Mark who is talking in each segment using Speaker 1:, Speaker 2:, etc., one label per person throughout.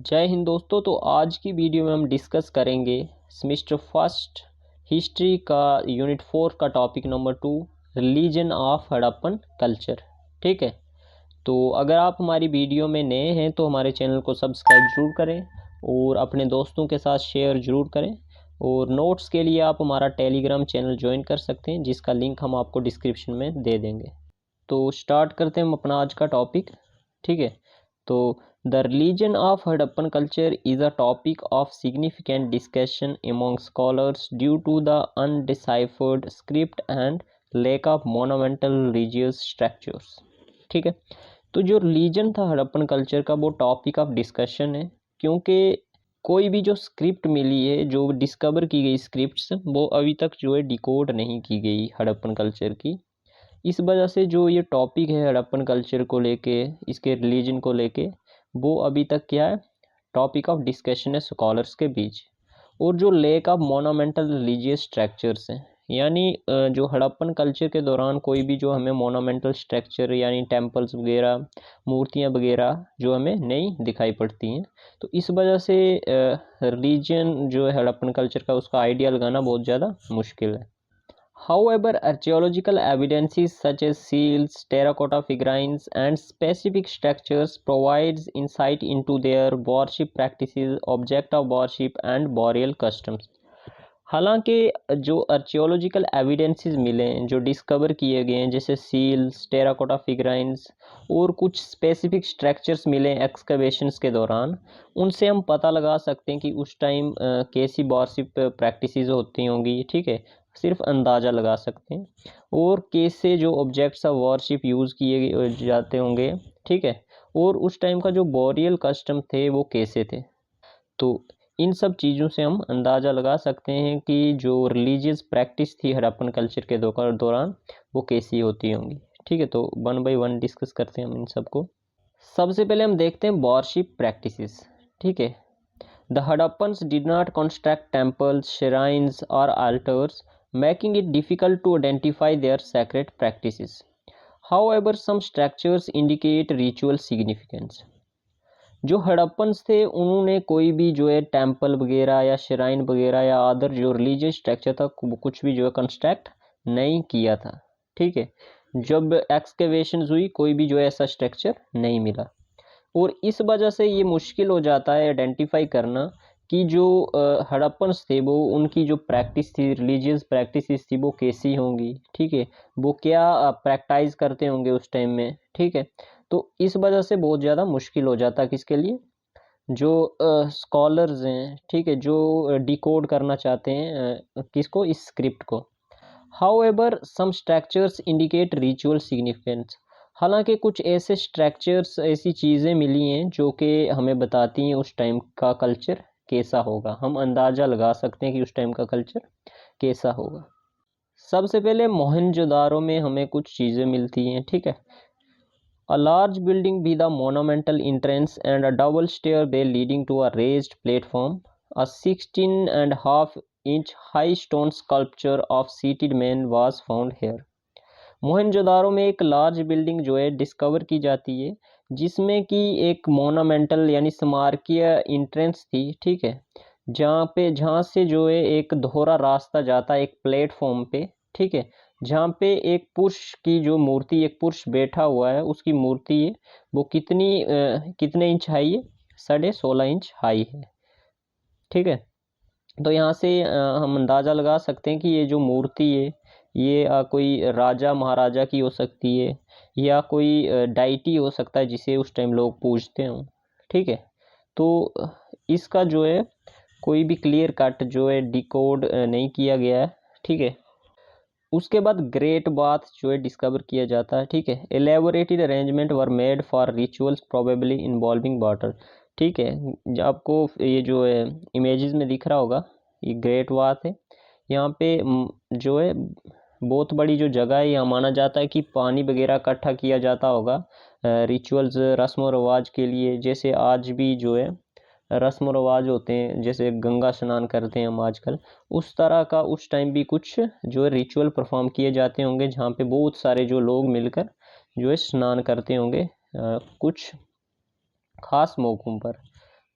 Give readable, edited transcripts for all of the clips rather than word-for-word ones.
Speaker 1: जय हिंद दोस्तों। तो आज की वीडियो में हम डिस्कस करेंगे सेमेस्टर फर्स्ट हिस्ट्री का यूनिट 4 का topic number 2 religion of Harappan culture. ठीक है, तो अगर आप हमारी वीडियो में नए हैं तो हमारे चैनल को सब्सक्राइब ज़रूर करें और अपने दोस्तों के साथ शेयर ज़रूर करें। और नोट्स के लिए आप हमारा टेलीग्राम चैनल ज्वाइन कर सकते हैं, जिसका लिंक हम आपको डिस्क्रिप्शन में दे देंगे। तो स्टार्ट करते हैं हम अपना आज का टॉपिक। ठीक है, तो The religion of Harappan culture is a topic of significant discussion among scholars due to the undeciphered script and lack of monumental religious structures। ठीक है, तो जो रिलीजन था हड़प्पन कल्चर का वो टॉपिक ऑफ डिस्कशन है, क्योंकि कोई भी जो स्क्रिप्ट मिली है, जो डिस्कवर की गई स्क्रिप्ट्स, वो अभी तक जो है डिकोड नहीं की गई हड़प्पन कल्चर की। इस वजह से जो ये टॉपिक है हड़प्पन कल्चर को लेके, इसके रिलीजन को लेके, वो अभी तक क्या है, टॉपिक ऑफ डिस्कशन है स्कॉलर्स के बीच। और जो लेक ऑफ मोनामेंटल रिलीजियस स्ट्रक्चर्स हैं, यानी जो हड़प्पन कल्चर के दौरान कोई भी जो हमें मोनामेंटल स्ट्रक्चर यानी टेम्पल्स वगैरह, मूर्तियां वगैरह जो हमें नहीं दिखाई पड़ती हैं, तो इस वजह से रिलीजन जो है हड़प्पन कल्चर का, उसका आइडिया लगाना बहुत ज़्यादा मुश्किल है। However, archaeological evidences such as seals, terracotta figurines, and specific structures provides insight into their worship practices, object of worship, and burial customs। हालांकि जो आर्कियोलॉजिकल एविडेंसेस मिले हैं, जो डिस्कवर किए गए हैं, जैसे सील्स, टेराकोटा फिगराइंस और कुछ स्पेसिफिक स्ट्रक्चर्स मिले एक्सकवेशंस के दौरान, उनसे हम पता लगा सकते हैं कि उस टाइम कैसी वॉरशिप प्रैक्टिसेस होती होंगी। ठीक है, सिर्फ अंदाज़ा लगा सकते हैं। और कैसे जो ऑब्जेक्ट्स ऑफ वॉरशिप यूज़ किए जाते होंगे। ठीक है, और उस टाइम का जो बोरियल कस्टम थे वो कैसे थे। तो इन सब चीज़ों से हम अंदाज़ा लगा सकते हैं कि जो रिलीजियस प्रैक्टिस थी हड़प्पन कल्चर के दौरान वो कैसी होती होंगी। ठीक है, तो वन बाय वन डिस्कस करते हैं हम इन सबको। सबसे पहले हम देखते हैं वॉरशिप प्रैक्टिसेस। ठीक है, the Harappans did not construct temples, shrines और altars, making it difficult to identify their sacred practices. However, some structures indicate ritual significance। जो हड़प्पन्स थे उन्होंने कोई भी जो है टेम्पल वगैरह या श्राइन वगैरह या अदर जो रिलीजियस स्ट्रक्चर था कुछ भी जो है कंस्ट्रक्ट नहीं किया था। ठीक है, जब एक्सकेवेशंस हुई कोई भी जो है ऐसा स्ट्रक्चर नहीं मिला, और इस वजह से ये मुश्किल हो जाता है आइडेंटिफाई करना कि जो हड़प्पन्स थे वो उनकी जो प्रैक्टिस थी, रिलीजियस प्रैक्टिसेस थी, वो कैसी होंगी। ठीक है, वो क्या प्रैक्टाइज करते होंगे उस टाइम में। ठीक है, तो इस वजह से बहुत ज़्यादा मुश्किल हो जाता है किसके लिए, जो स्कॉलर्स हैं। ठीक है, जो डिकोड करना चाहते हैं किसको, इस स्क्रिप्ट को। However some structures indicate ritual significance. हालांकि कुछ ऐसे स्ट्रक्चर्स, ऐसी चीज़ें मिली हैं जो कि हमें बताती हैं उस टाइम का कल्चर कैसा होगा। हम अंदाज़ा लगा सकते हैं कि उस टाइम का कल्चर कैसा होगा। सबसे पहले मोहनजोदारो में हमें कुछ चीज़ें मिलती हैं। ठीक है, A large building with a monumental entrance and a double stairway leading to a raised platform. A 16.5-inch high stone sculpture of seated man was found here। Mohenjodaro में एक लार्ज बिल्डिंग जो है डिस्कवर की जाती है, जिसमें कि एक मोनामेंटल यानी स्मारकीय इंट्रेंस थी। ठीक है, जहाँ से जो है एक दोहरा रास्ता जाता है एक प्लेटफॉर्म पे। ठीक है, जहाँ पे एक पुरुष की जो मूर्ति, एक पुरुष बैठा हुआ है, उसकी मूर्ति है, वो कितने इंच हाई है, 16.5 इंच हाई है। ठीक है, तो यहाँ से हम अंदाज़ा लगा सकते हैं कि ये जो मूर्ति है ये कोई राजा महाराजा की हो सकती है, या कोई डाइटी हो सकता है जिसे उस टाइम लोग पूजते हों। ठीक है, तो इसका जो है कोई भी क्लियर कट जो है डिकोड नहीं किया गया है। ठीक है, उसके बाद ग्रेट बाथ जो है डिस्कवर किया जाता है। ठीक है, elaborated arrangement were made for rituals probably involving water. ठीक है, आपको ये जो है इमेजेस में दिख रहा होगा, ये ग्रेट बाथ है। यहाँ पे जो है बहुत बड़ी जो जगह है, यहाँ माना जाता है कि पानी वगैरह इकट्ठा किया जाता होगा रिचुअल्स, रस्म व रवाज के लिए। जैसे आज भी जो है रस्म व रवाज होते हैं, जैसे गंगा स्नान करते हैं हम आजकल, उस तरह का उस टाइम भी कुछ जो है रिचुअल परफॉर्म किए जाते होंगे, जहाँ पे बहुत सारे जो लोग मिलकर जो है स्नान करते होंगे कुछ खास मौक़ों पर।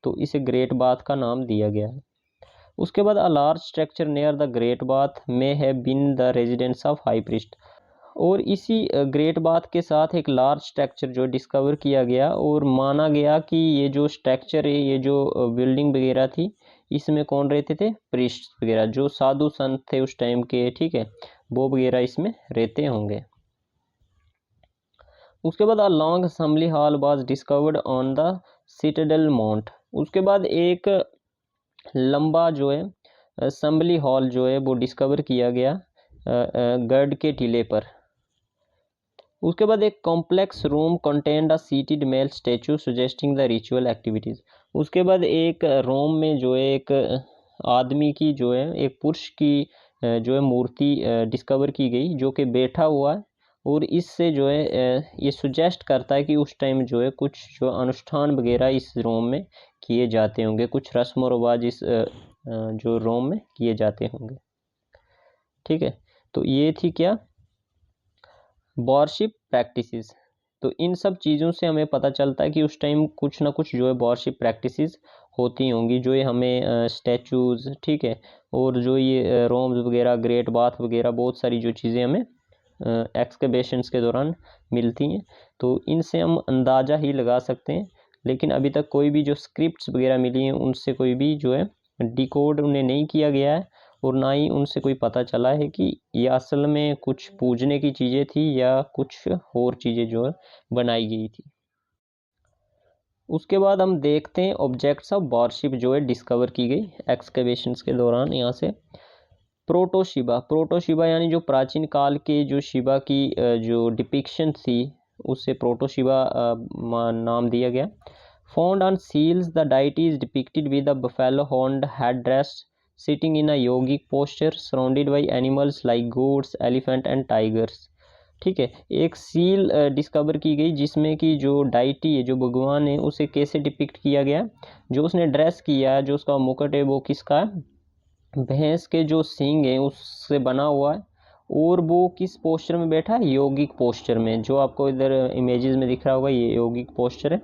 Speaker 1: तो इसे ग्रेट बाथ का नाम दिया गया है। उसके बाद a large structure near the great bath में have been the residence of high priest, और इसी ग्रेट बाथ के साथ एक लार्ज स्ट्रक्चर जो डिस्कवर किया गया और माना गया कि ये जो स्ट्रक्चर है, ये जो बिल्डिंग वगैरह थी, इसमें कौन रहते थे? प्रीस्ट वगैरह, जो साधु संत थे उस टाइम के, ठीक है, वो वगैरह इसमें रहते होंगे। उसके बाद a long assembly hall was discovered on the Citadel mount. उसके बाद एक लंबा जो है असेंबली हॉल जो है वो डिस्कवर किया गया गढ़ के टीले पर। उसके बाद एक complex room contained a seated male statue suggesting the ritual activities. उसके बाद एक रूम में जो है एक आदमी की जो है, एक पुरुष की जो है मूर्ति डिस्कवर की गई, जो कि बैठा हुआ है, और इससे जो है ये सुजेस्ट करता है कि उस टाइम जो है कुछ जो अनुष्ठान वगैरह इस रूम में किए जाते होंगे, कुछ रस्म और रिवाज इस जो रूम में किए जाते होंगे। ठीक है, तो ये थी क्या? Worship practices. तो इन सब चीज़ों से हमें पता चलता है कि उस टाइम कुछ ना कुछ जो है वॉरशिप प्रैक्टिसेस होती होंगी, जो ये हमें स्टैचूज़, ठीक है, और जो ये रोम्स वगैरह, ग्रेट बाथ वगैरह, बहुत सारी जो चीज़ें हमें एक्सकवेशंस के दौरान मिलती हैं, तो इनसे हम अंदाज़ा ही लगा सकते हैं। लेकिन अभी तक कोई भी जो स्क्रिप्ट्स वगैरह मिली हैं उनसे कोई भी जो है डिकोड उन्हें नहीं किया गया है, और ना ही उनसे कोई पता चला है कि ये असल में कुछ पूजने की चीज़ें थी या कुछ और चीज़ें जो है बनाई गई थी। उसके बाद हम देखते हैं ऑब्जेक्ट्स ऑफ वॉरशिप जो है डिस्कवर की गई एक्सकवेशंस के दौरान। यहाँ से प्रोटोशिबा यानी जो प्राचीन काल के जो शिवा की जो डिपिक्शन थी, उससे प्रोटोशिबा नाम दिया गया। Found on seals the deity is depicted with a buffalo horned head dress sitting in a yogic posture surrounded by animals like goats, elephant and tigers. ठीक है, एक सील डिस्कवर की गई जिसमें कि जो डाइटी है, जो भगवान है, उसे कैसे डिपिक्ट किया गया, जो उसने ड्रेस किया है, जो उसका मुकुट है, वो किसका है? भैंस के जो सींग है उससे बना हुआ है, और वो किस पोस्चर में बैठा है? योगिक पोस्चर में, जो आपको इधर इमेजेस में दिख रहा होगा, ये योगिक पोस्चर है।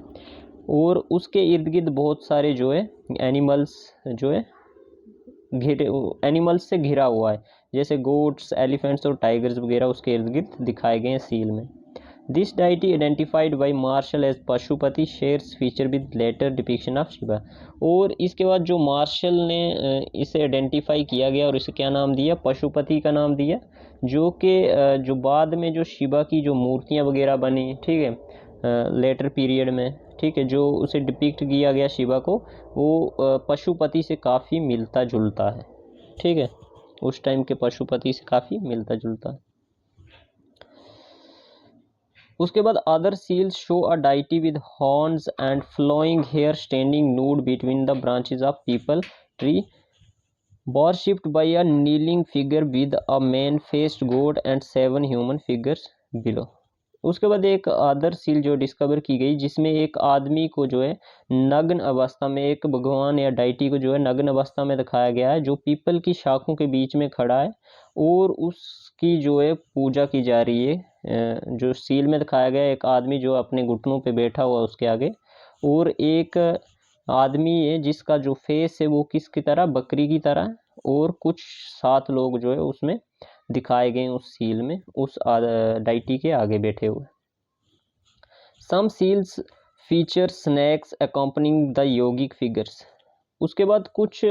Speaker 1: और उसके इर्द गिर्द बहुत सारे जो है एनिमल्स जो है घिरे, एनिमल्स से घिरा हुआ है, जैसे गोट्स, एलिफेंट्स और टाइगर्स वगैरह उसके इर्द गिर्द दिखाए गए हैं सील में। This deity identified by Marshall as Pashupati shares feature with later depiction of Shiva. और इसके बाद जो मार्शल ने इसे आइडेंटिफाई किया गया और इसे क्या नाम दिया? पशुपति का नाम दिया, जो कि जो बाद में जो शिवा की जो मूर्तियाँ वगैरह बनी, ठीक है, लेटर पीरियड में, ठीक है, जो उसे डिपिक्ट किया गया शिवा को, वो पशुपति से काफ़ी मिलता जुलता है। ठीक है, उस टाइम के पशुपति से काफ़ी मिलता जुलता है। उसके बाद other seals show a deity with horns and flowing hair standing nude between the branches of peepal tree worshipped by a kneeling figure with a man-faced god and 7 human figures below। उसके बाद एक अदर सील जो discover की गई, जिसमें एक आदमी को जो है नग्न अवस्था में, एक भगवान या डाइटी को जो है नग्न अवस्था में दिखाया गया है, जो पीपल की शाखों के बीच में खड़ा है, और उसकी जो है पूजा की जा रही है। जो सील में दिखाया गया है, एक आदमी जो अपने घुटनों पे बैठा हुआ उसके आगे, और एक आदमी है जिसका जो फेस है वो किसकी तरह? बकरी की तरह, और कुछ 7 लोग जो है उसमें दिखाए गए उस सील में, उस डाइटी के आगे बैठे हुए। Some seals feature snakes accompanying the yogic figures. उसके बाद कुछ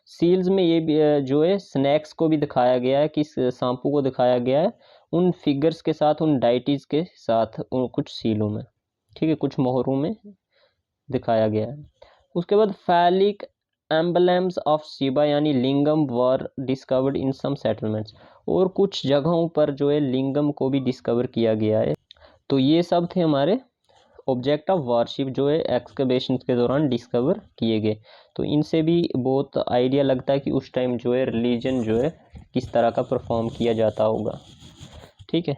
Speaker 1: सील्स में ये भी जो है स्नैक्स को भी दिखाया गया है, कि सांपू को दिखाया गया है उन फिगर्स के साथ, उन डाइटीज के साथ, उन कुछ सीलों में, ठीक है, कुछ मोहरों में दिखाया गया है। उसके बाद फैलिक एम्बलम्स ऑफ शिवा यानी लिंगम were discovered in some settlements, और कुछ जगहों पर जो है लिंगम को भी डिस्कवर किया गया है। तो ये सब थे हमारे ऑब्जेक्ट ऑफ वर्शिप जो है एक्सकवेशन के दौरान डिस्कवर किए गए। तो इनसे भी बहुत आइडिया लगता है कि उस टाइम जो है रिलीजन जो है किस तरह का परफॉर्म किया जाता होगा। ठीक है,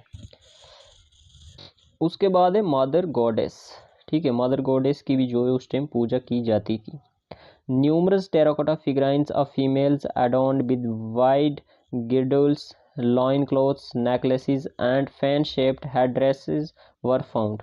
Speaker 1: उसके बाद है मदर गॉडेस। ठीक है, मदर गॉडेस की भी जो है उस टाइम पूजा की जाती थी। Numerous terracotta figurines of females adorned with wide girdles, loincloths, necklaces, and fan-shaped headdresses were found.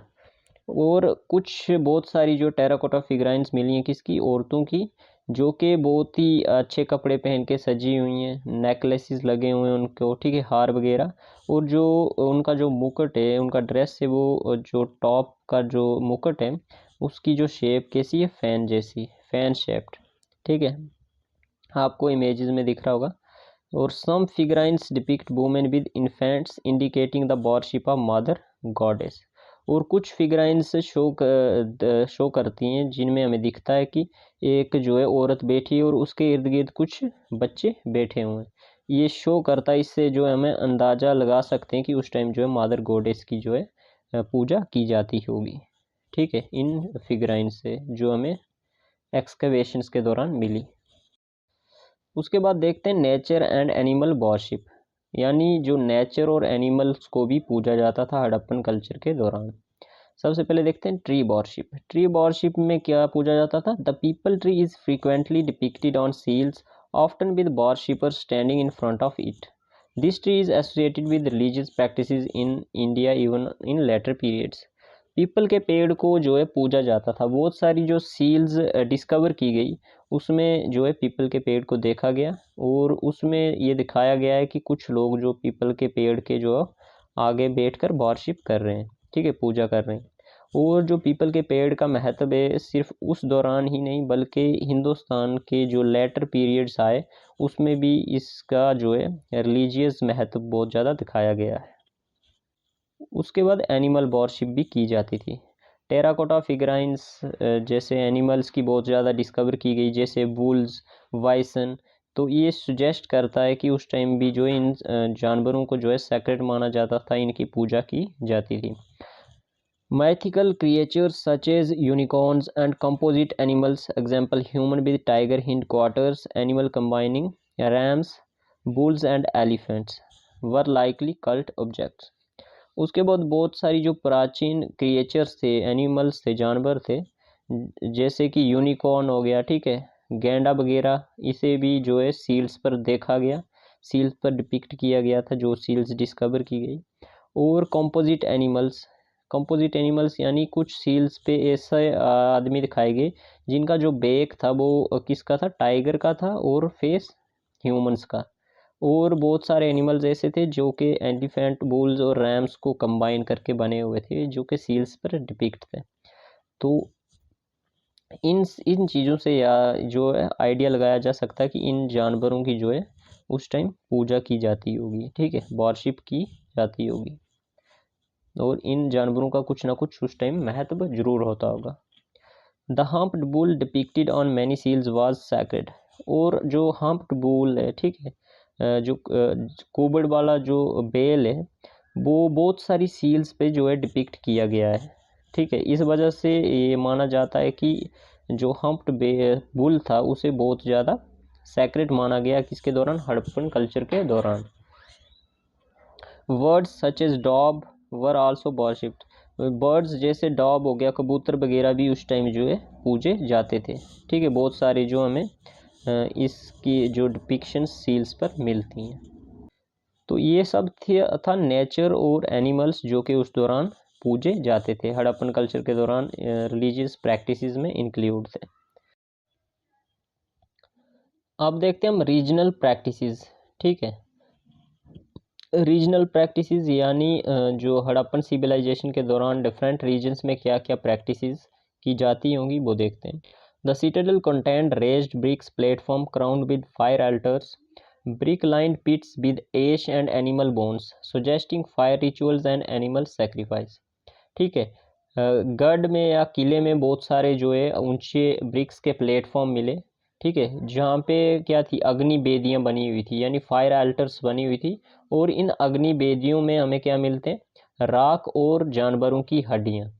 Speaker 1: और कुछ बहुत सारी जो टेराकोटा फिगराइंस मिली हैं किसकी, औरतों की, जो कि बहुत ही अच्छे कपड़े पहन के सजी हुई हैं, नेकलेसेस लगे हुए हैं उनको, ठीक है, हार वगैरह। और जो उनका जो मुकुट है, उनका ड्रेस है, वो जो टॉप का जो मुकुट है उसकी जो शेप कैसी है, फैन जैसी, फैन शेप्ड, ठीक है, आपको इमेजेस में दिख रहा होगा। और some figurines depict women with infants indicating the worship of mother goddess. और कुछ फिगराइंस शो करती हैं जिनमें हमें दिखता है कि एक जो है औरत बैठी है और उसके इर्द गिर्द कुछ बच्चे बैठे हुए हैं। ये शो करता है, इससे जो है हमें अंदाज़ा लगा सकते हैं कि उस टाइम जो है मदर गॉडेस की जो है पूजा की जाती होगी, ठीक है, इन फिगराइंस से जो हमें एक्सकवेशंस के दौरान मिली। उसके बाद देखते हैं नेचर एंड एनिमल वॉरशिप, यानी जो नेचर और एनिमल्स को भी पूजा जाता था हड़प्पन कल्चर के दौरान। सबसे पहले देखते हैं ट्री वॉरशिप। ट्री वॉरशिप में क्या पूजा जाता था? The peepal tree is frequently depicted on seals, often with worshippers standing in front of it. This tree is associated with religious practices in India even in later periods. पीपल के पेड़ को जो है पूजा जाता था। बहुत सारी जो सील्स डिस्कवर की गई उसमें जो है पीपल के पेड़ को देखा गया, और उसमें ये दिखाया गया है कि कुछ लोग जो पीपल के पेड़ के जो आगे बैठकर वॉरशिप कर रहे हैं, ठीक है, पूजा कर रहे हैं। और जो पीपल के पेड़ का महत्व है सिर्फ उस दौरान ही नहीं बल्कि हिंदुस्तान के जो लेटर पीरियड्स आए उसमें भी इसका जो है रिलीजियस महत्व बहुत ज़्यादा दिखाया गया है। उसके बाद एनिमल वॉरशिप भी की जाती थी। टेराकोटा फिगराइंस जैसे एनिमल्स की बहुत ज़्यादा डिस्कवर की गई, जैसे बुल्स, वाइसन। तो ये सुजेस्ट करता है कि उस टाइम भी जो इन जानवरों को जो है सेक्रेट माना जाता था, इनकी पूजा की जाती थी। Mythical creatures such as unicorns and composite animals, example human with tiger hindquarters, animal combining rams, bulls and elephants, were likely cult objects. उसके बाद बहुत सारी जो प्राचीन क्रिएचर्स थे, एनिमल्स थे, जानवर थे, जैसे कि यूनिकॉर्न हो गया, ठीक है, गैंडा वगैरह, इसे भी जो है सील्स पर देखा गया, सील्स पर डिपिक्ट किया गया था जो सील्स डिस्कवर की गई। और कंपोजिट एनिमल्स, कंपोजिट एनिमल्स यानी कुछ सील्स पे ऐसे आदमी दिखाए गए जिनका जो बैक था वो किसका था, टाइगर का था, और फेस ह्यूमंस का। और बहुत सारे एनिमल्स ऐसे थे जो कि एलिफेंट, बुल्स और रैम्स को कंबाइन करके बने हुए थे जो कि सील्स पर डिपिक्ट थे। तो इन इन चीज़ों से या जो है आइडिया लगाया जा सकता है कि इन जानवरों की जो है उस टाइम पूजा की जाती होगी, ठीक है, वॉरशिप की जाती होगी, और इन जानवरों का कुछ ना कुछ उस टाइम महत्व जरूर होता होगा। The humped bull depicted on many seals was sacred. और जो हम्प्ड बुल है, ठीक है, जो कोबड़ वाला जो बेल है वो बहुत सारी सील्स पे जो है डिपिक्ट किया गया है, ठीक है। इस वजह से ये माना जाता है कि जो हम्प्ड बुल था उसे बहुत ज़्यादा सैक्रेड माना गया किसके दौरान, हड़प्पन कल्चर के दौरान। Birds such as dove were also worshipped. Birds जैसे डॉब हो गया, कबूतर वगैरह भी उस टाइम जो है पूजे जाते थे, ठीक है। बहुत सारे जो हमें इसकी जो डिपिक्शन सील्स पर मिलती हैं। तो ये सब था नेचर और एनिमल्स जो कि उस दौरान पूजे जाते थे, हड़प्पन कल्चर के दौरान रिलीजियस प्रैक्टिसेस में इंक्लूड थे। अब देखते हैं हम रीजनल प्रैक्टिसेस, ठीक है। रीजनल प्रैक्टिसेस यानी जो हड़प्पन सिविलाइजेशन के दौरान डिफरेंट रीजन्स में क्या क्या प्रैक्टिसेस की जाती होंगी वो देखते हैं। The citadel contained raised bricks platform crowned with fire altars, brick lined pits with ash and animal bones suggesting fire rituals and animal sacrifice, ठीक है। गढ़ में या किले में बहुत सारे जो है ऊंचे ब्रिक्स के प्लेटफॉर्म मिले, ठीक है, जहाँ पे क्या थी, अग्नि बेदियाँ बनी हुई थी, यानी फायर अल्टर्स बनी हुई थी। और इन अग्नि बेदियों में हमें क्या मिलते हैं, राख और जानवरों की हड्डियाँ।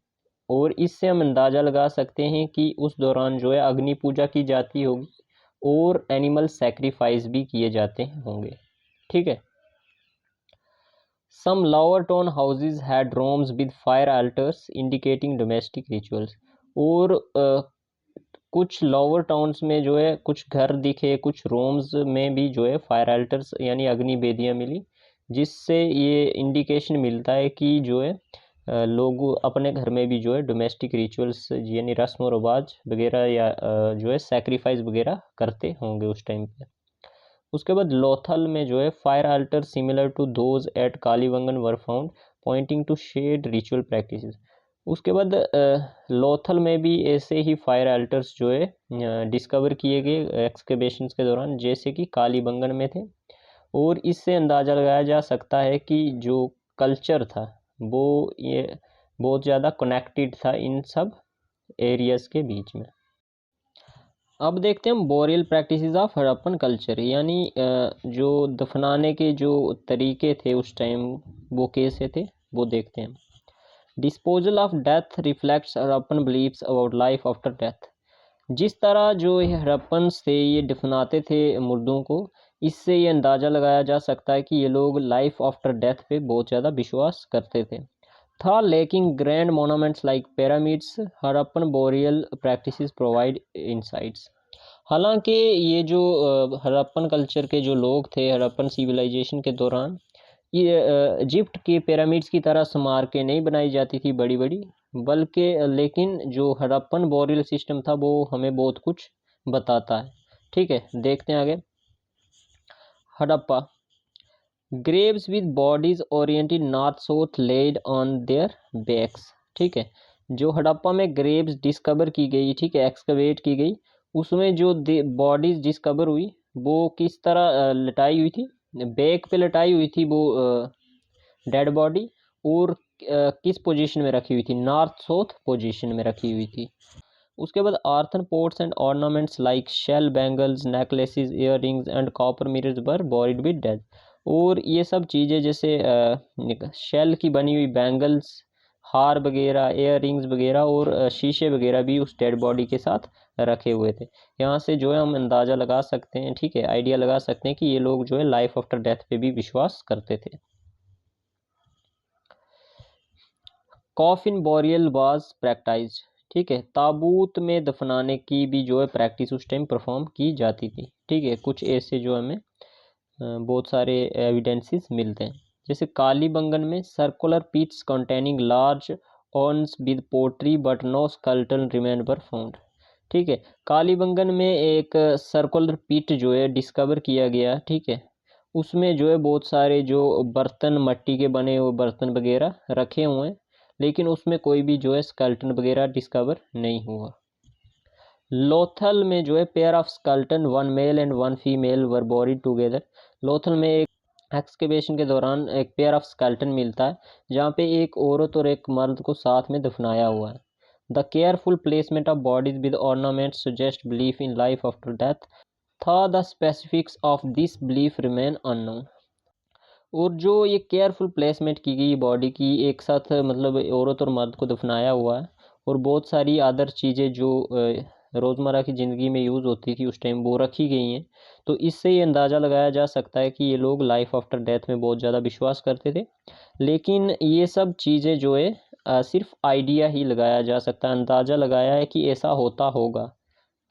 Speaker 1: और इससे हम अंदाज़ा लगा सकते हैं कि उस दौरान जो है अग्नि पूजा की जाती होगी और एनिमल सेक्रीफाइस भी किए जाते होंगे, ठीक है। Some lower town houses had rooms with fire altars indicating domestic rituals। और कुछ लोअर टाउन्स में जो है कुछ घर दिखे, कुछ रूम्स में भी जो है फायर अल्टर्स यानी अग्नि बेदियाँ मिली, जिससे ये इंडिकेशन मिलता है कि जो है लोग अपने घर में भी जो है डोमेस्टिक रिचुअल्स यानी रस्म व रिवाज वगैरह या जो है सेक्रीफाइस वगैरह करते होंगे उस टाइम पे। उसके बाद लोथल में जो है fire altar similar to those at Kalibangan were found pointing to shared ritual practices. उसके बाद लोथल में भी ऐसे ही फायर अल्टर्स जो है डिस्कवर किए गए एक्सकेवेशंस के दौरान, जैसे कि कालीबंगन में थे। और इससे अंदाज़ा लगाया जा सकता है कि जो कल्चर था वो ये बहुत ज़्यादा कनेक्टेड था इन सब एरियाज़ के बीच में। अब देखते हैं हम boreal practices of Harappan culture, यानी जो दफनाने के जो तरीके थे उस टाइम वो कैसे थे वो देखते हैं। Disposal of death reflects Harappan beliefs about life after death. जिस तरह जो ये हड़प्पन थे ये दफनाते थे मुर्दों को, इससे ये अंदाज़ा लगाया जा सकता है कि ये लोग लाइफ आफ्टर डेथ पे बहुत ज़्यादा विश्वास करते था। लेकिन grand monuments like pyramids Harappan boreal practices provide insights. हालांकि ये जो हड़प्पन कल्चर के जो लोग थे हड़प्पन सिविलाइजेशन के दौरान, ये इजिप्ट के पिरामिड्स की तरह स्मार के नहीं बनाई जाती थी बड़ी बड़ी, बल्कि लेकिन जो हड़प्पन बोरियल सिस्टम था वो हमें बहुत कुछ बताता है। ठीक है, देखते हैं आगे। Harappa graves with bodies oriented north south laid on their backs. ठीक है, जो हड़प्पा में ग्रेव्स डिस्कवर की गई, ठीक है, एक्सकवेट की गई, उसमें जो बॉडीज डिस्कवर हुई वो किस तरह लटाई हुई थी, बैक पे लटाई हुई थी वो डेड बॉडी, और किस पोजीशन में रखी हुई थी, नॉर्थ साउथ पोजीशन में रखी हुई थी। उसके बाद earthen pots and ornaments like shell bangles necklaces earrings and copper mirrors were buried with dead. और ये सब चीज़ें जैसे शेल की बनी हुई बैंगल्स, हार वगैरह, ईयर रिंग्स वगैरह और शीशे वगैरह भी उस डेड बॉडी के साथ रखे हुए थे। यहाँ से जो है हम अंदाज़ा लगा सकते हैं, ठीक है, आइडिया लगा सकते हैं कि ये लोग जो है लाइफ आफ्टर डेथ पे भी विश्वास करते थे। Coffin burial was practised. ठीक है, ताबूत में दफनाने की भी जो है प्रैक्टिस उस टाइम परफॉर्म की जाती थी। ठीक है, कुछ ऐसे जो हमें बहुत सारे एविडेंसेस मिलते हैं, जैसे कालीबंगन में circular pits containing large urns with pottery but no skeleton remain were found. ठीक है, कालीबंगन में एक सर्कुलर पिट जो है डिस्कवर किया गया। ठीक है, उसमें जो है बहुत सारे जो बर्तन, मट्टी के बने हुए बर्तन वगैरह रखे हुए हैं, लेकिन उसमें कोई भी जो है स्केलेटन वगैरह डिस्कवर नहीं हुआ। लोथल में जो है pair of skeleton, one male and one female were buried together. Lothal में एक एक्सकेवेशन के दौरान एक पेयर ऑफ स्केलेटन मिलता है जहाँ पे एक औरत और एक मर्द को साथ में दफनाया हुआ है। The careful placement of bodies with ornaments suggest belief in life after death था। The specifics of this belief remain unknown. और जो ये केयरफुल प्लेसमेंट की गई बॉडी की, एक साथ मतलब औरत और मर्द को दफनाया हुआ है, और बहुत सारी अदर चीज़ें जो रोज़मर्रा की ज़िंदगी में यूज़ होती थी उस टाइम वो रखी गई हैं। तो इससे ये अंदाज़ा लगाया जा सकता है कि ये लोग लाइफ आफ्टर डेथ में बहुत ज़्यादा विश्वास करते थे। लेकिन ये सब चीज़ें जो है सिर्फ आइडिया ही लगाया जा सकता है, अंदाज़ा लगाया है कि ऐसा होता होगा।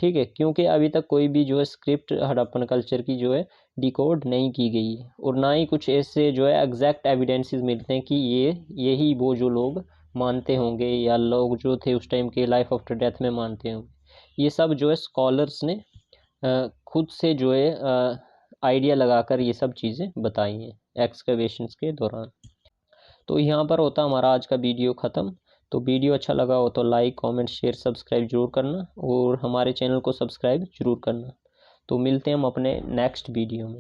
Speaker 1: ठीक है, क्योंकि अभी तक कोई भी जो है स्क्रिप्ट हड़प्पन कल्चर की जो है डिकोड नहीं की गई है, और ना ही कुछ ऐसे जो है एग्जैक्ट एविडेंसेस मिलते हैं कि यही वो जो लोग मानते होंगे या लोग जो थे उस टाइम के लाइफ आफ्टर डेथ में मानते होंगे। ये सब जो है स्कॉलर्स ने खुद से जो है आइडिया लगाकर ये सब चीज़ें बताई हैं एक्सकवेशंस के दौरान। तो यहाँ पर होता हमारा आज का वीडियो ख़त्म। तो वीडियो अच्छा लगा हो तो लाइक, कमेंट, शेयर, सब्सक्राइब जरूर करना, और हमारे चैनल को सब्सक्राइब जरूर करना। तो मिलते हैं हम अपने नेक्स्ट वीडियो में।